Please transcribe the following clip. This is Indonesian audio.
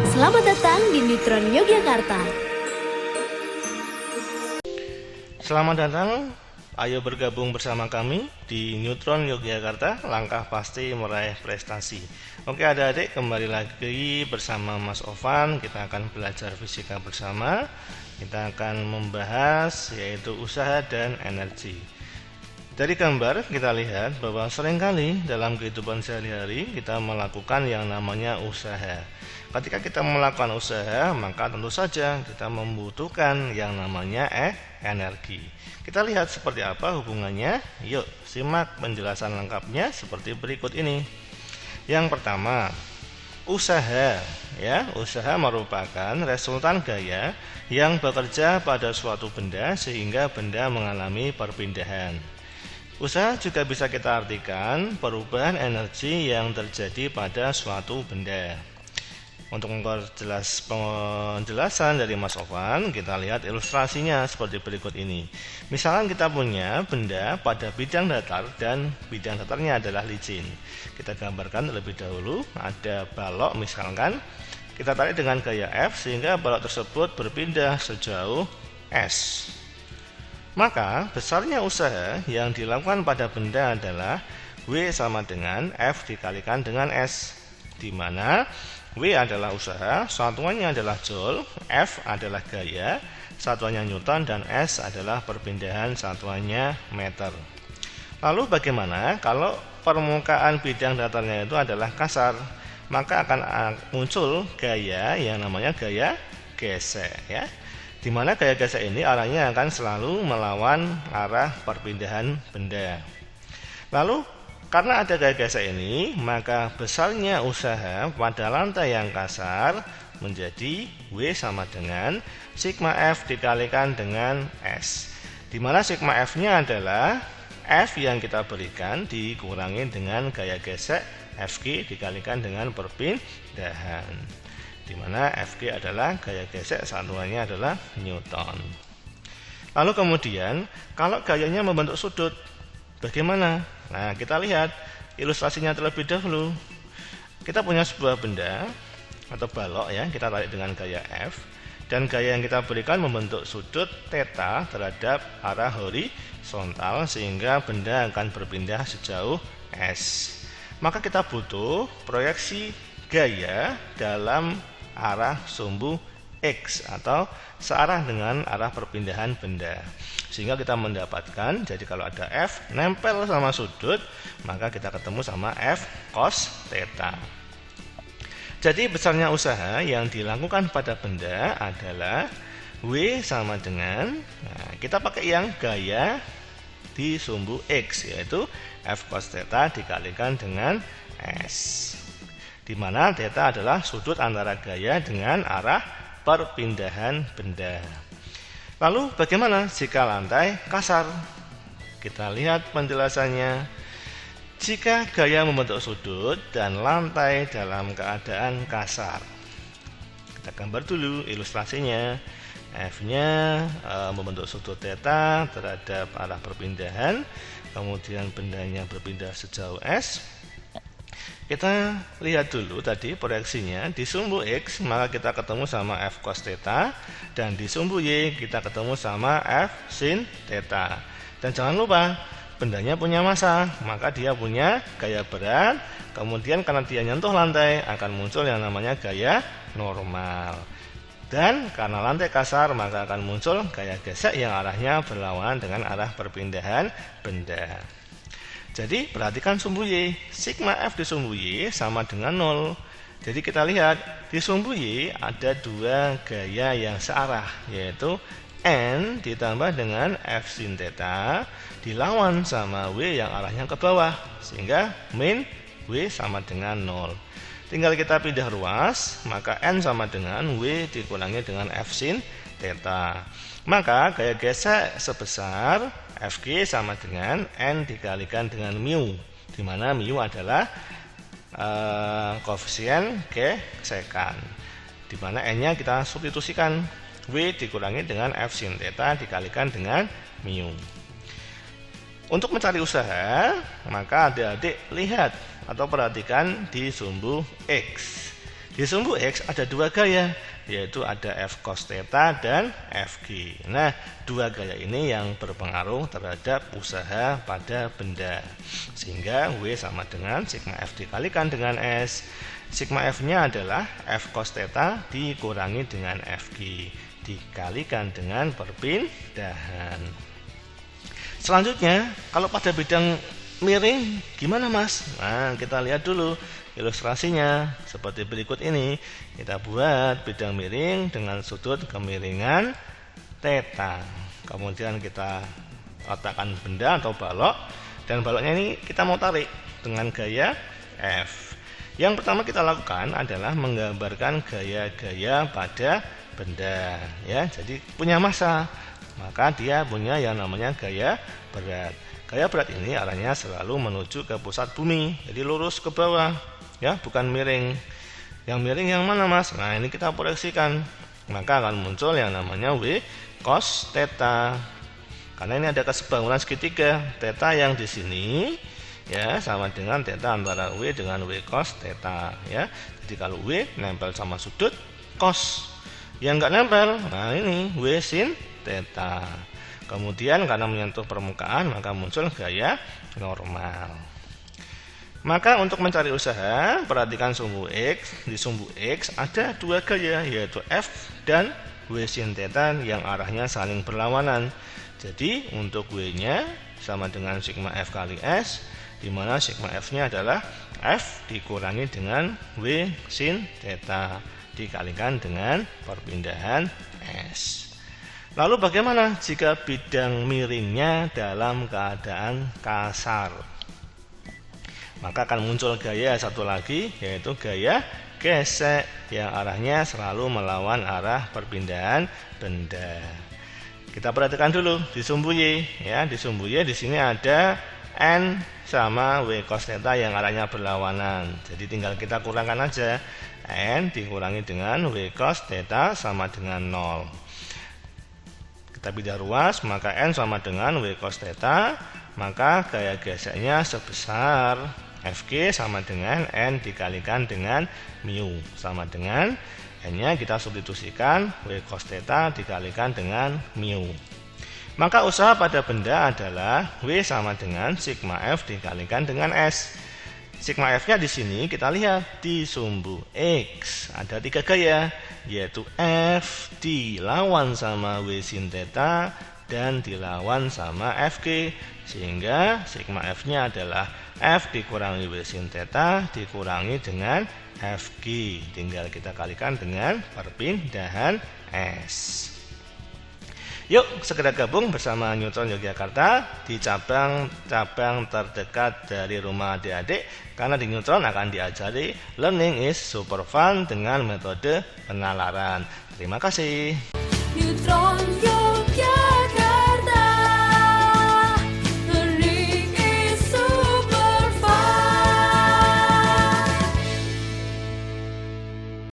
Selamat datang di Neutron Yogyakarta. Selamat datang, ayo bergabung bersama kami di Neutron Yogyakarta, langkah pasti meraih prestasi. Oke adik-adik, kembali lagi bersama Mas Ovan. Kita akan belajar fisika bersama. Kita akan membahas yaitu usaha dan energi. Dari gambar kita lihat bahwa seringkali dalam kehidupan sehari-hari kita melakukan yang namanya usaha. Ketika kita melakukan usaha, maka tentu saja kita membutuhkan yang namanya energi. Kita lihat seperti apa hubungannya. Yuk, simak penjelasan lengkapnya seperti berikut ini. Yang pertama, usaha. Ya, usaha merupakan resultan gaya yang bekerja pada suatu benda sehingga benda mengalami perpindahan. Usaha juga bisa kita artikan perubahan energi yang terjadi pada suatu benda. Untuk memperjelas penjelasan dari Mas Ovan, kita lihat ilustrasinya seperti berikut ini. Misalkan kita punya benda pada bidang datar dan bidang datarnya adalah licin. Kita gambarkan terlebih dahulu, ada balok misalkan. Kita tarik dengan gaya F sehingga balok tersebut berpindah sejauh S. Maka besarnya usaha yang dilakukan pada benda adalah W sama dengan F dikalikan dengan S, di mana W adalah usaha, satuannya adalah joule, F adalah gaya, satuannya Newton, dan S adalah perpindahan, satuannya meter. Lalu bagaimana kalau permukaan bidang datarnya itu adalah kasar? Maka akan muncul gaya yang namanya gaya gesek, ya. Di mana gaya gesek ini arahnya akan selalu melawan arah perpindahan benda. Lalu karena ada gaya gesek ini, maka besarnya usaha pada lantai yang kasar menjadi W sama dengan sigma F dikalikan dengan S. Di mana sigma F-nya adalah F yang kita berikan dikurangi dengan gaya gesek Fg dikalikan dengan perpindahan. Di mana Fg adalah gaya gesek, satuannya adalah Newton. Lalu kemudian, kalau gayanya membentuk sudut, bagaimana? Nah, kita lihat ilustrasinya terlebih dahulu. Kita punya sebuah benda atau balok ya, kita tarik dengan gaya F, dan gaya yang kita berikan membentuk sudut theta terhadap arah horizontal sehingga benda akan berpindah sejauh S. Maka kita butuh proyeksi gaya dalam arah sumbu X atau searah dengan arah perpindahan benda. Sehingga kita mendapatkan, jadi kalau ada F nempel sama sudut, maka kita ketemu sama F cos theta. Jadi besarnya usaha yang dilakukan pada benda adalah W sama dengan, kita pakai yang gaya di sumbu X, yaitu F cos theta dikalikan dengan S. Di mana theta adalah sudut antara gaya dengan arah perpindahan benda. Lalu bagaimana jika lantai kasar? Kita lihat penjelasannya. Jika gaya membentuk sudut dan lantai dalam keadaan kasar, kita gambar dulu ilustrasinya. F-nya membentuk sudut theta terhadap arah perpindahan, kemudian bendanya berpindah sejauh S. Kita lihat dulu tadi proyeksinya di sumbu X, maka kita ketemu sama F cos theta, dan di sumbu Y kita ketemu sama F sin theta. Dan jangan lupa bendanya punya massa, maka dia punya gaya berat, kemudian karena dia nyentuh lantai akan muncul yang namanya gaya normal. Dan karena lantai kasar maka akan muncul gaya gesek yang arahnya berlawanan dengan arah perpindahan benda. Jadi perhatikan sumbu Y, sigma F di sumbu Y sama dengan 0. Jadi kita lihat di sumbu Y ada dua gaya yang searah, yaitu N ditambah dengan F sin theta dilawan sama W yang arahnya ke bawah, sehingga min W sama dengan 0. Tinggal kita pindah ruas, maka N sama dengan W dikurangi dengan F sin theta. Maka gaya gesek sebesar Fg sama dengan N dikalikan dengan mu, di mana mu adalah koefisien gesekan, di mana N-nya kita substitusikan, W dikurangi dengan F sin theta dikalikan dengan mu. Untuk mencari usaha, maka adik-adik lihat atau perhatikan di sumbu X. Di sumbu X ada dua gaya, yaitu ada F cos theta dan FG. Nah, dua gaya ini yang berpengaruh terhadap usaha pada benda. Sehingga W sama dengan sigma F dikalikan dengan S. Sigma F-nya adalah F cos theta dikurangi dengan FG dikalikan dengan perpindahan. Selanjutnya, kalau pada bidang miring gimana Mas? Nah, kita lihat dulu ilustrasinya seperti berikut ini. Kita buat bidang miring dengan sudut kemiringan theta. Kemudian kita letakkan benda atau balok, dan baloknya ini kita mau tarik dengan gaya F. Yang pertama kita lakukan adalah menggambarkan gaya-gaya pada benda, ya. Jadi punya massa, maka dia punya yang namanya gaya berat. Gaya berat ini arahnya selalu menuju ke pusat bumi, jadi lurus ke bawah, ya, bukan miring. Yang miring yang mana Mas? Nah, ini kita proyeksikan, maka akan muncul yang namanya W cos theta. Karena ini ada kesebangunan segitiga, theta yang di sini, ya, sama dengan theta antara W dengan W cos theta, ya. Jadi kalau W nempel sama sudut, cos. Yang enggak nempel, nah ini W sin theta. Kemudian karena menyentuh permukaan, maka muncul gaya normal. Maka untuk mencari usaha, perhatikan sumbu X. Di sumbu X ada dua gaya, yaitu F dan W sin theta yang arahnya saling berlawanan. Jadi untuk W-nya sama dengan sigma F kali S, di mana sigma F-nya adalah F dikurangi dengan W sin theta dikalikan dengan perpindahan S. Lalu bagaimana jika bidang miringnya dalam keadaan kasar? Maka akan muncul gaya satu lagi, yaitu gaya gesek yang arahnya selalu melawan arah perpindahan benda. Kita perhatikan dulu di sumbu Y, ya. Di sumbu Y di sini ada N sama W cos theta yang arahnya berlawanan. Jadi tinggal kita kurangkan aja. N dikurangi dengan W cos theta sama dengan 0. Kita pindah ruas, maka N sama dengan W cos theta, maka gaya geseknya sebesar Fg sama dengan N dikalikan dengan mu, sama dengan N-nya kita substitusikan W cos theta dikalikan dengan mu. Maka usaha pada benda adalah W sama dengan sigma F dikalikan dengan S. Sigma F-nya di sini kita lihat di sumbu X ada tiga gaya, yaitu F dilawan sama W sin theta dan dilawan sama Fg, sehingga sigma F-nya adalah F dikurangi W sin theta dikurangi dengan Fg, tinggal kita kalikan dengan perpindahan S. Yuk segera gabung bersama Neutron Yogyakarta di cabang-cabang terdekat dari rumah adik-adik, karena di Neutron akan diajari learning is super fun dengan metode penalaran. Terima kasih. Neutron